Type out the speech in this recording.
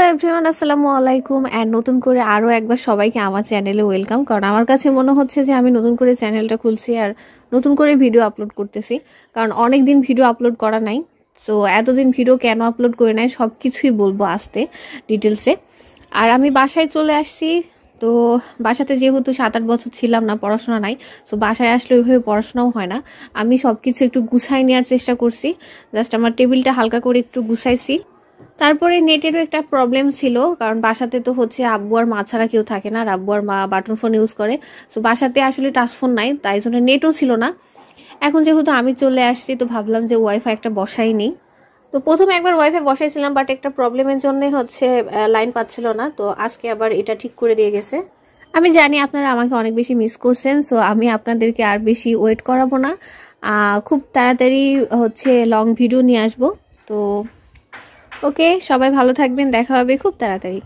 Hello everyone, আসসালামু আলাইকুম। And নতুন করে আরো একবার সবাইকে আমার চ্যানেলে ওয়েলকাম। কারণ আমার কাছে মনে হচ্ছে যে আমি নতুন করে চ্যানেলটা খুলছি আর নতুন করে ভিডিও আপলোড করতেছি, কারণ অনেক দিন ভিডিও আপলোড করা নাই। সো এতদিন ভিডিও কেন আপলোড করে নাই সবকিছুই বলবো আস্তে ডিটেলসে। আর আমি বাসায় চলে আসছি। তো বাসাতে যেহেতু 7-8 বছর ছিলাম না, পড়াশোনা নাই, তো বাসায় আসলে ওইভাবে পড়াশোনাও হয় না। আমি সবকিছু একটু গুছাই নেওয়ার চেষ্টা করছি, জাস্ট আমার টেবিলটা হালকা করে একটু গুছাইছি। তারপরে নেটেরও একটা প্রবলেম ছিল, কারণ বাসাতে তো হচ্ছে আব্বু আর মা ছাড়া কেউ থাকে না, আর আব্বু আর মা বাটন ফোন ইউজ করে। তো বাসাতে আসলে টাচ ফোন নাই, তাই জন্য নেটও ছিল না। এখন যেহেতু আমি চলে আসছি, তো ভাবলাম যে ওয়াইফাই একটা বসাই নেই। তো প্রথমে একবার ওয়াইফাই বসাইছিলাম, বাট একটা প্রবলেমের জন্য হচ্ছে লাইন পাচ্ছিল না। তো আজকে আবার এটা ঠিক করে দিয়ে গেছে। আমি জানি আপনারা আমাকে অনেক বেশি মিস করছেন, সো আমি আপনাদেরকে আর বেশি ওয়েট করাবো না। খুব তাড়াতাড়ি হচ্ছে লং ভিডিও নিয়ে আসবো। তো ওকে, সবাই ভালো থাকবেন, দেখা হবে খুব তাড়াতাড়ি।